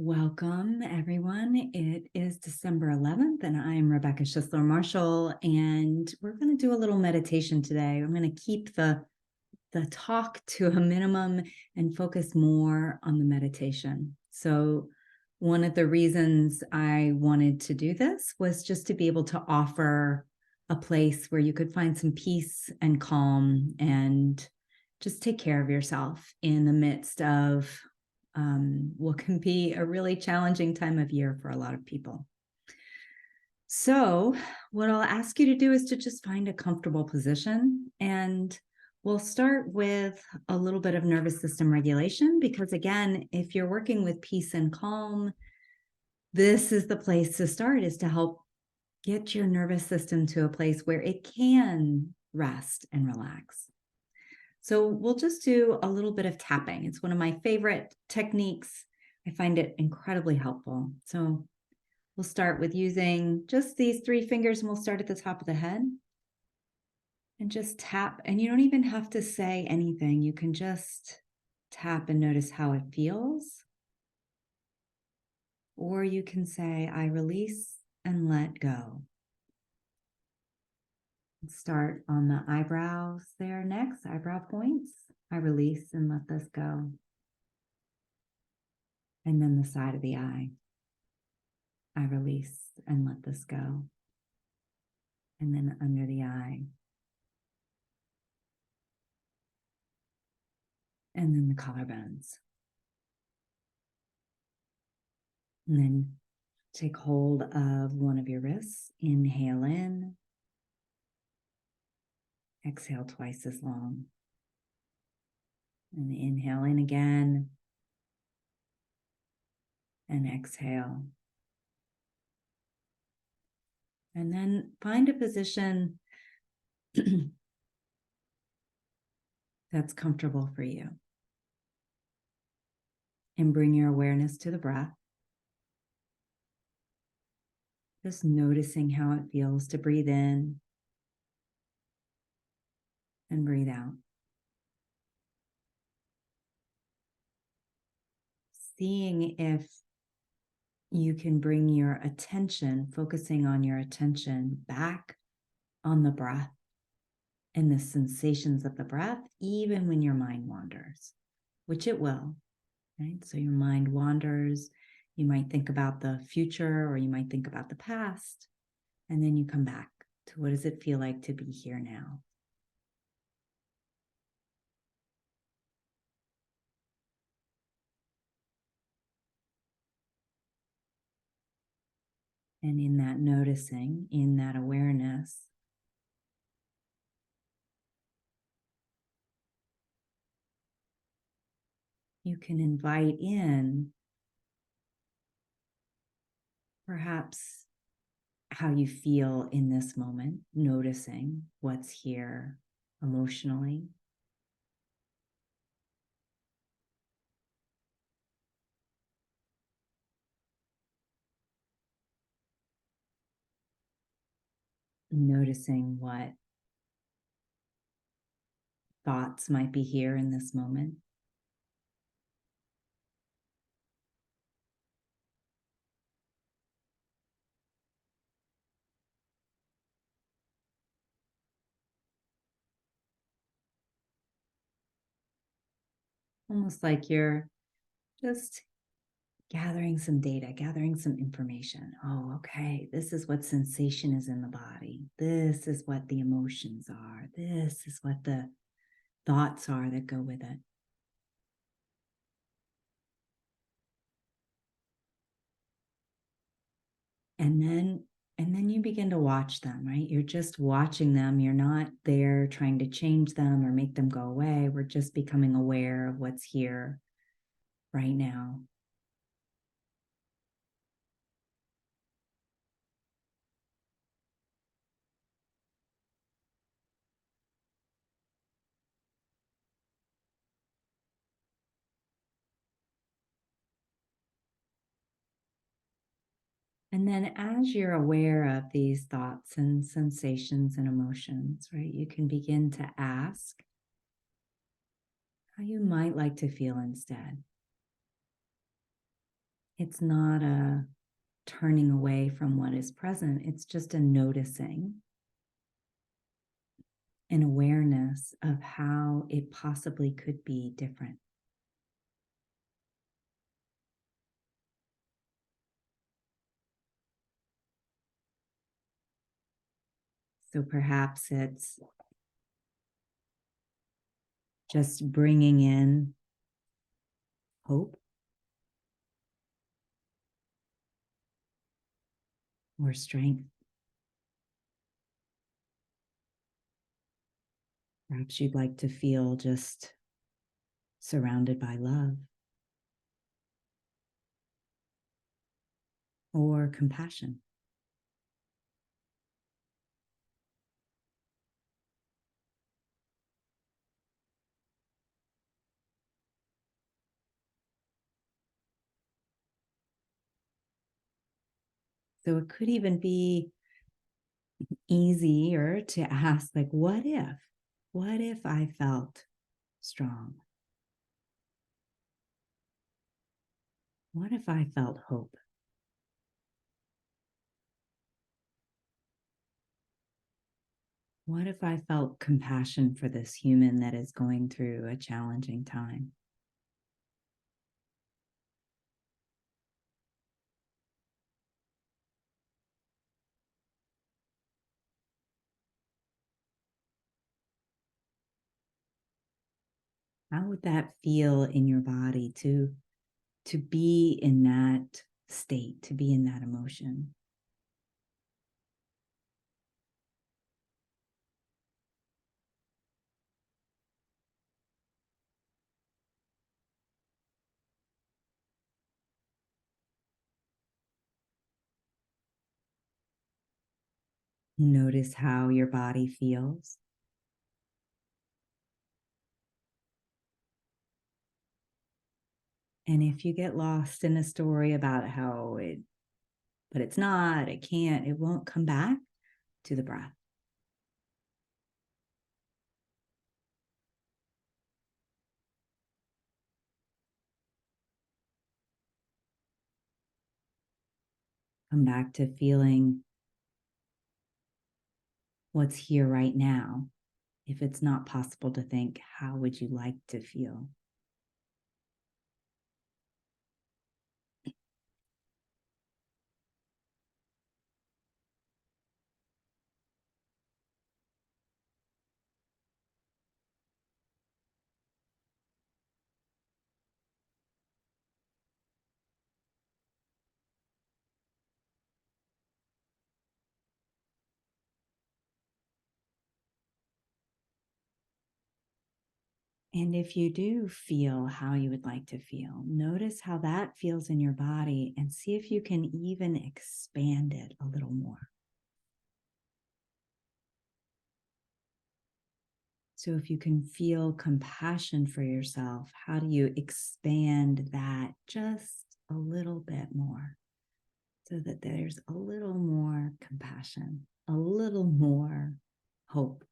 Welcome, everyone. It is December 11th, and I'm Rebecca Schisler Marshall, and we're going to do a little meditation today. I'm going to keep the talk to a minimum and focus more on the meditation. So, one of the reasons I wanted to do this was just to be able to offer a place where you could find some peace and calm and just take care of yourself in the midst of what can be a really challenging time of year for a lot of people. So, what I'll ask you to do is to just find a comfortable position, and we'll start with a little bit of nervous system regulation because, again, if you're working with peace and calm, this is the place to start, is to help get your nervous system to a place where it can rest and relax. So we'll just do a little bit of tapping. It's one of my favorite techniques. I find it incredibly helpful. So we'll start with using just these 3 fingers, and we'll start at the top of the head and just tap. And you don't even have to say anything. You can just tap and notice how it feels. Or you can say, I release and let go. Start on the eyebrows there next, eyebrow points. I release and let this go. And then the side of the eye. I release and let this go. And then under the eye. And then the collarbones. And then take hold of one of your wrists. Inhale in. Exhale twice as long. And inhale in again. And exhale. And then find a position that's comfortable for you. And bring your awareness to the breath. Just noticing how it feels to breathe in and breathe out. Seeing if you can bring your attention, focusing on your attention back on the breath and the sensations of the breath, even when your mind wanders, which it will, right? So your mind wanders, you might think about the future or you might think about the past, and then you come back to what does it feel like to be here now? And in that noticing, in that awareness, you can invite in perhaps how you feel in this moment, noticing what's here emotionally. Noticing what thoughts might be here in this moment. Almost like you're just gathering some data, gathering some information. Oh, okay, this is what sensation is in the body. This is what the emotions are. This is what the thoughts are that go with it. And then you begin to watch them, right? You're just watching them. You're not there trying to change them or make them go away. We're just becoming aware of what's here right now. And then as you're aware of these thoughts and sensations and emotions, right, you can begin to ask how you might like to feel instead. It's not a turning away from what is present, it's just a noticing, an awareness of how it possibly could be different. So perhaps it's just bringing in hope or strength. Perhaps you'd like to feel just surrounded by love or compassion. So it could even be easier to ask, like, what if? What if I felt strong? What if I felt hope? What if I felt compassion for this human that is going through a challenging time? How would that feel in your body to be in that state, to be in that emotion? Notice how your body feels. And if you get lost in a story about how but it's not, it can't, it won't, come back to the breath. Come back to feeling what's here right now. If it's not possible to think, how would you like to feel? And if you do feel how you would like to feel, notice how that feels in your body and see if you can even expand it a little more. So, if you can feel compassion for yourself, how do you expand that just a little bit more so that there's a little more compassion, a little more hope?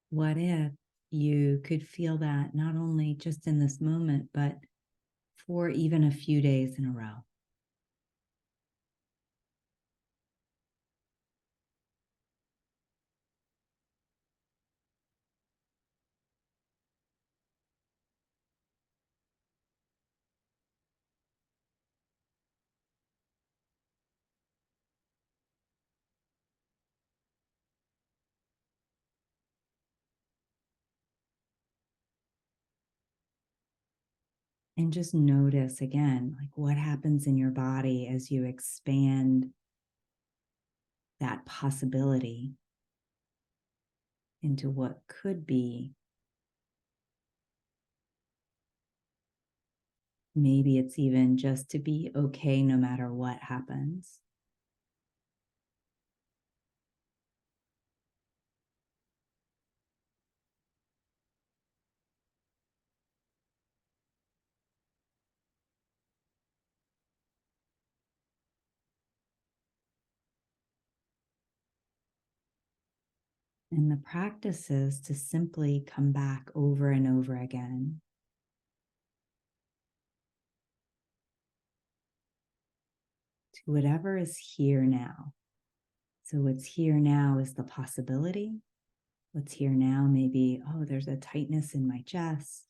What if you could feel that not only just in this moment, but for even a few days in a row? And just notice again, like what happens in your body as you expand that possibility into what could be. Maybe it's even just to be okay no matter what happens. And the practice is to simply come back over and over again to whatever is here now. So, what's here now is the possibility. What's here now, maybe, oh, there's a tightness in my chest.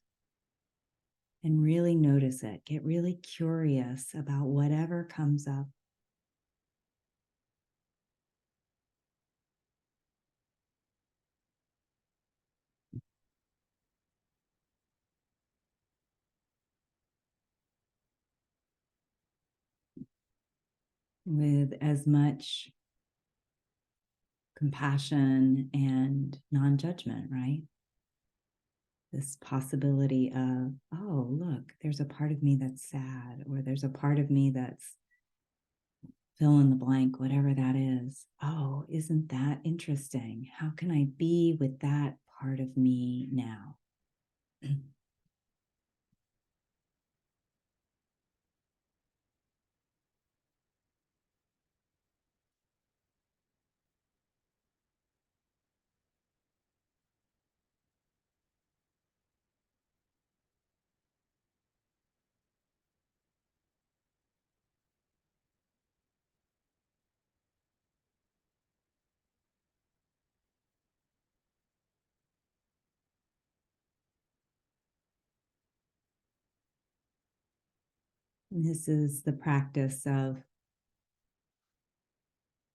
And really notice it. Get really curious about whatever comes up. With as much compassion and non judgment, right? This possibility of, oh, look, there's a part of me that's sad, or there's a part of me that's fill in the blank, whatever that is. Oh, isn't that interesting? How can I be with that part of me now? This is the practice of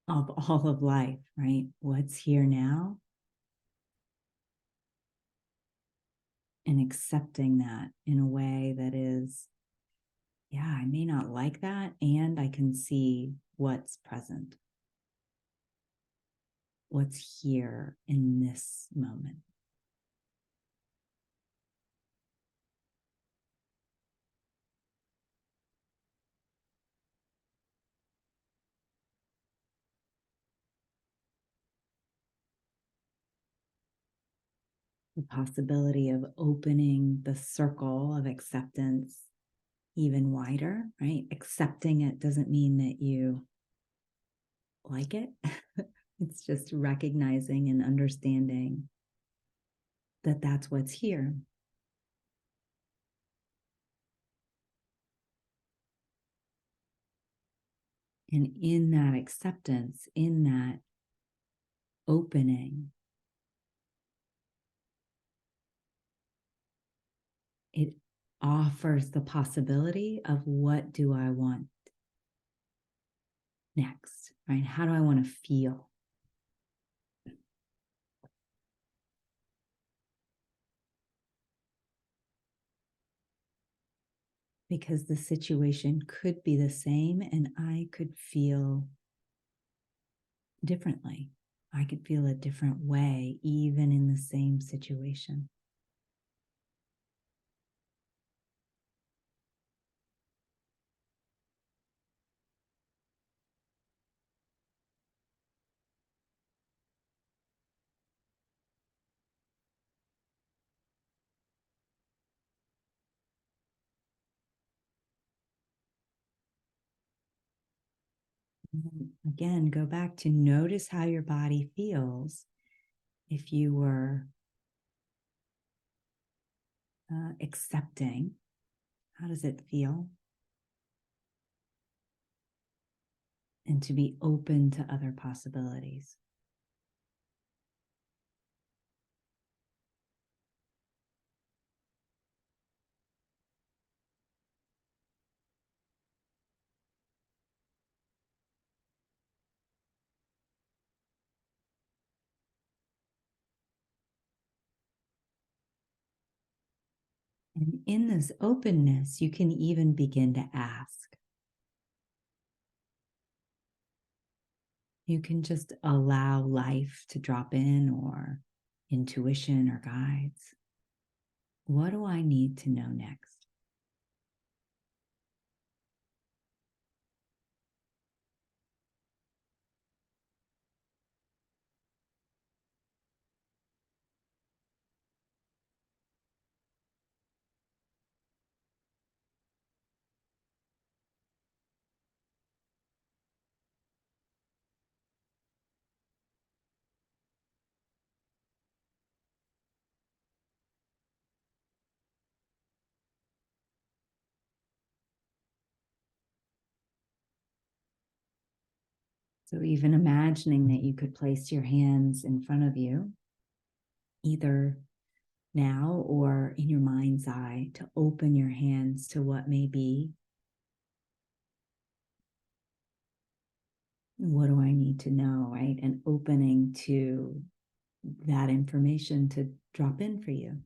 all of life, right? What's here now, and accepting that in a way that is, yeah, I may not like that, and I can see what's present, what's here in this moment. The possibility of opening the circle of acceptance even wider, right? Accepting it doesn't mean that you like it. It's just recognizing and understanding that that's what's here. And in that acceptance, in that opening, it offers the possibility of what do I want next, right? How do I want to feel? Because the situation could be the same and I could feel differently. I could feel a different way, even in the same situation. Again, go back to notice how your body feels if you were accepting. How does it feel? And to be open to other possibilities. And in this openness, you can even begin to ask. You can just allow life to drop in, or intuition or guides. What do I need to know next? So even imagining that you could place your hands in front of you, either now or in your mind's eye, to open your hands to what may be. What do I need to know, right? And opening to that information to drop in for you.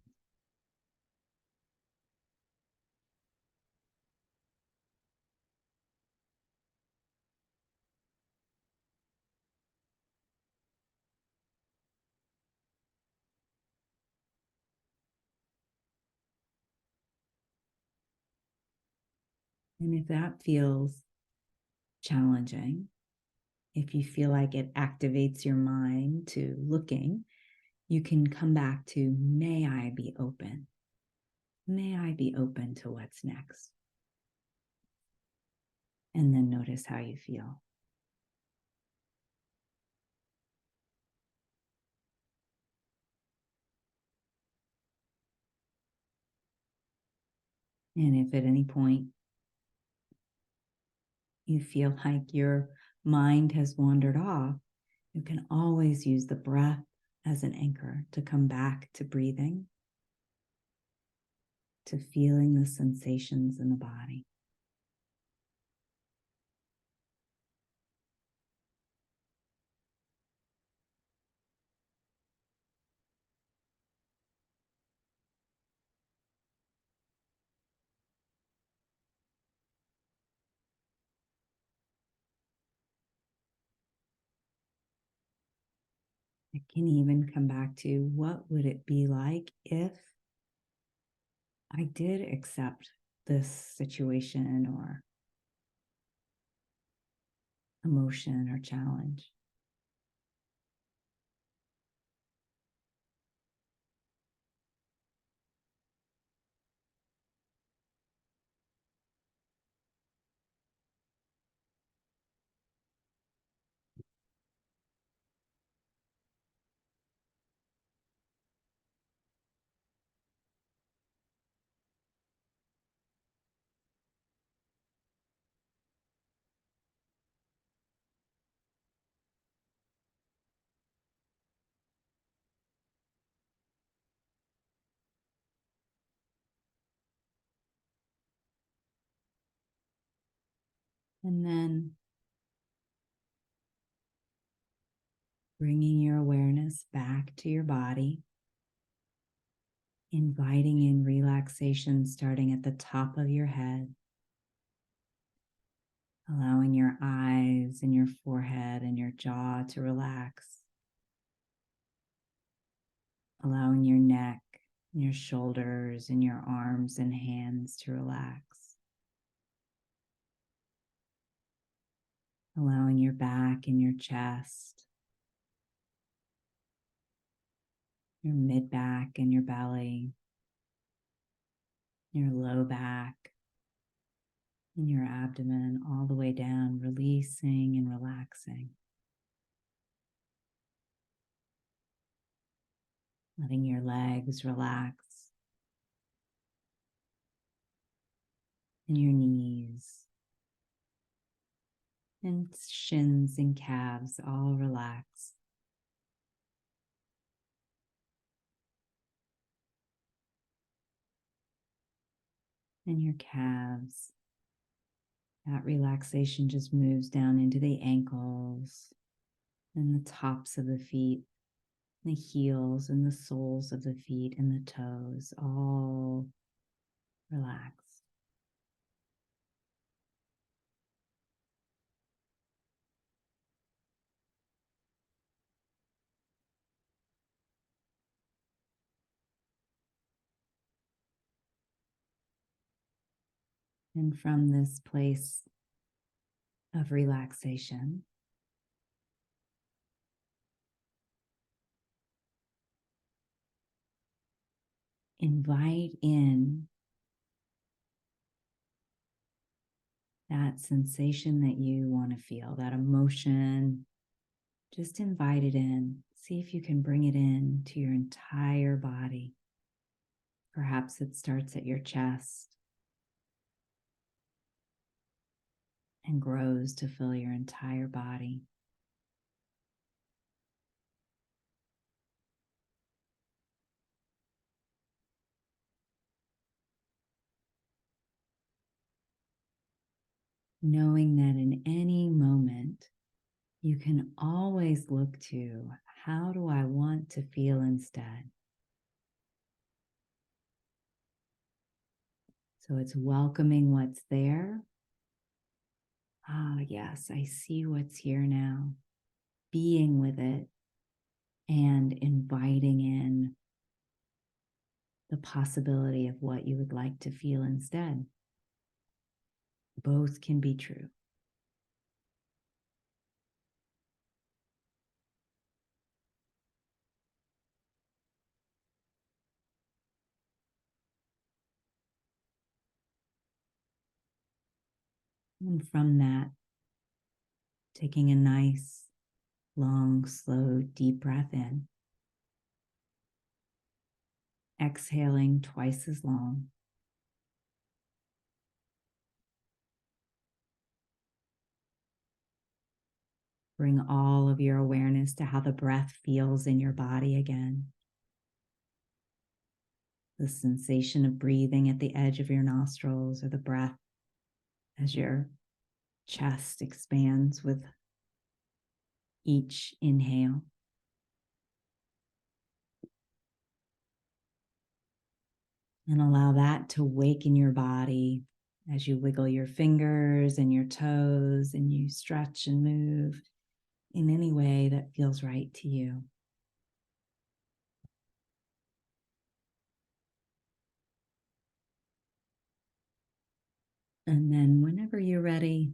And if that feels challenging, if you feel like it activates your mind to looking, you can come back to, may I be open? May I be open to what's next? And then notice how you feel. And if at any point you feel like your mind has wandered off, you can always use the breath as an anchor to come back to breathing, to feeling the sensations in the body. It can even come back to, what would it be like if I did accept this situation or emotion or challenge? And then bringing your awareness back to your body, inviting in relaxation starting at the top of your head, allowing your eyes and your forehead and your jaw to relax, allowing your neck, your shoulders, and your arms and hands to relax, allowing your back and your chest, your mid back and your belly, your low back, and your abdomen all the way down, releasing and relaxing. Letting your legs relax, and your knees and shins and calves all relax. And your calves, that relaxation just moves down into the ankles and the tops of the feet, the heels and the soles of the feet and the toes, all relaxed. And from this place of relaxation, invite in that sensation that you want to feel, that emotion. Just invite it in. See if you can bring it in to your entire body. Perhaps it starts at your chest and grows to fill your entire body. knowing that in any moment, you can always look to, how do I want to feel instead? So it's welcoming what's there. Ah, yes, I see what's here now. Being with it and inviting in the possibility of what you would like to feel instead. Both can be true. And from that, taking a nice, long, slow, deep breath in, exhaling twice as long. Bring all of your awareness to how the breath feels in your body again. The sensation of breathing at the edge of your nostrils, or the breath as your chest expands with each inhale. And allow that to waken your body as you wiggle your fingers and your toes and you stretch and move in any way that feels right to you. And then whenever you're ready,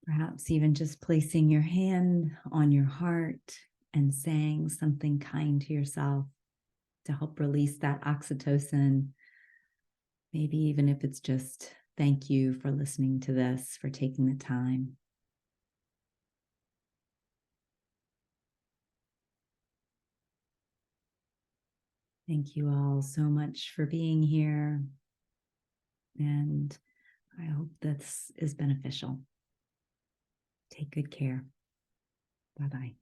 perhaps even just placing your hand on your heart and saying something kind to yourself to help release that oxytocin. Maybe even if it's just, thank you for listening to this, for taking the time. Thank you all so much for being here. And I hope this is beneficial. Take good care. Bye-bye.